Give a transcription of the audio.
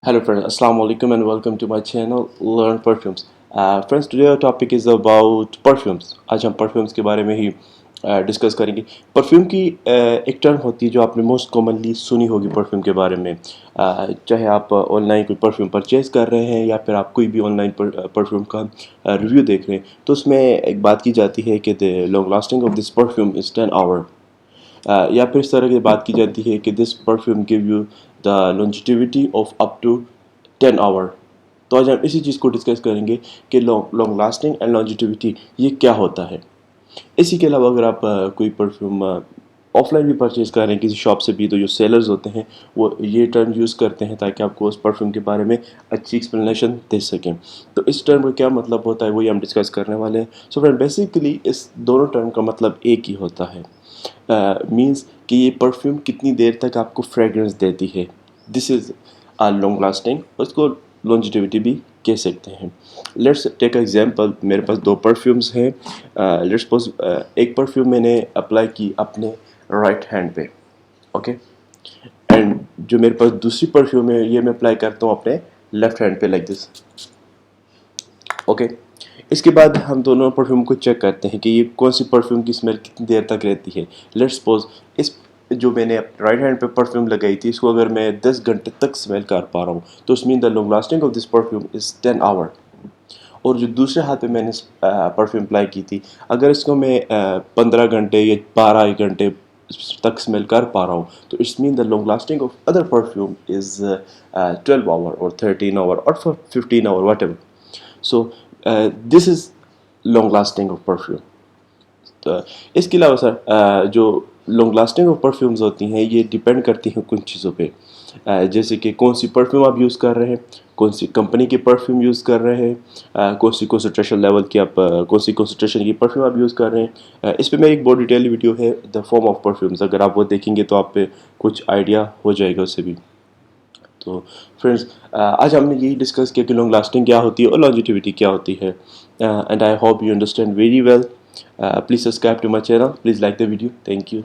Hello friends, Assalamu alaikum and welcome to my channel Learn Perfumes. Friends, today our topic is about perfumes. आज हम perfumes के बारे में ही discuss करेंगे. Perfume की एक टर्म होती है जो आपने मोस्ट कॉमनली सुनी होगी परफ्यूम के बारे में. चाहे आप ऑनलाइन कोई परफ्यूम परचेज कर रहे हैं या फिर आप कोई भी ऑनलाइन परफ्यूम का रिव्यू देख रहे हैं तो उसमें एक बात की जाती है कि the long lasting of this perfume is 10 hour. या फिर इस तरह की बात की जाती है कि this perfume give you the longevity of up to 10 hour. तो आज हम इसी चीज़ को डिस्कस करेंगे कि लॉन्ग लास्टिंग एंड लॉन्जिटिविटी ये क्या होता है. इसी के अलावा अगर आप कोई परफ्यूम ऑफलाइन भी परचेज कर रहे हैं किसी शॉप से भी तो जो सेलर्स होते हैं वो ये टर्म यूज़ करते हैं ताकि आपको उस परफ्यूम के बारे में अच्छी एक्सप्लेनेशन दे सकें. तो इस टर्म का क्या मतलब होता है वही हम डिस्कस करने वाले हैं. सो फ्रेंड, बेसिकली इस दोनों टर्म का मतलब एक ही होता है. मीन्स कि ये परफ्यूम कितनी देर तक आपको फ्रेगरेंस देती है. This is a long lasting. उसको लॉन्जिटिविटी भी कह सकते हैं. Let's take example. मेरे पास दो परफ्यूम्स हैं. लेट्स सपोज एक परफ्यूम मैंने अप्लाई की अपने राइट हैंड पे. ओके. एंड जो मेरे पास दूसरी परफ्यूम है ये मैं अप्लाई करता हूँ अपने लेफ्ट हैंड पे लाइक दिस. ओके. इसके बाद हम दोनों परफ्यूम को चेक करते हैं कि ये कौन सी परफ्यूम की स्मेल कितनी देर तक रहती है. लेट्स सपोज इस जो मैंने राइट हैंड पे परफ्यूम लगाई थी इसको अगर मैं 10 घंटे तक स्मेल कर पा रहा हूँ तो उस mean the long lasting of this perfume is 10 hour. और जो दूसरे हाथ पे मैंने परफ्यूम अप्लाई की थी अगर इसको मैं 15 घंटे या 12 घंटे तक स्मेल कर पा रहा हूँ तो it's mean the long lasting of other perfume is 12 hour और 13 आवर और 15 hour whatever. So this is long lasting of perfume. तो इसके अलावा सर जो लॉन्ग लास्टिंग ऑफ परफ्यूम्स होती हैं ये डिपेंड करती हैं कुछ चीज़ों पे. जैसे कि कौन सी परफ्यूम आप यूज़ कर रहे हैं, कौन सी कंपनी की परफ्यूम यूज़ कर रहे हैं, कौन सी कंसंट्रेशन लेवल की आप कौन सी कंसंट्रेशन की परफ्यूम आप यूज़ कर रहे हैं. इस पे मेरी एक बहुत डिटेल वीडियो है द फॉर्म ऑफ परफ्यूम्स. अगर आप वो देखेंगे तो आप पे कुछ आइडिया हो जाएगा उससे भी. तो फ्रेंड्स, आज हमने यही डिस्कस किया कि लॉन्ग लास्टिंग क्या होती है और लॉन्जिटिविटी क्या होती है. And I hope you understand very well. Please subscribe to my channel. Please like the video. Thank you.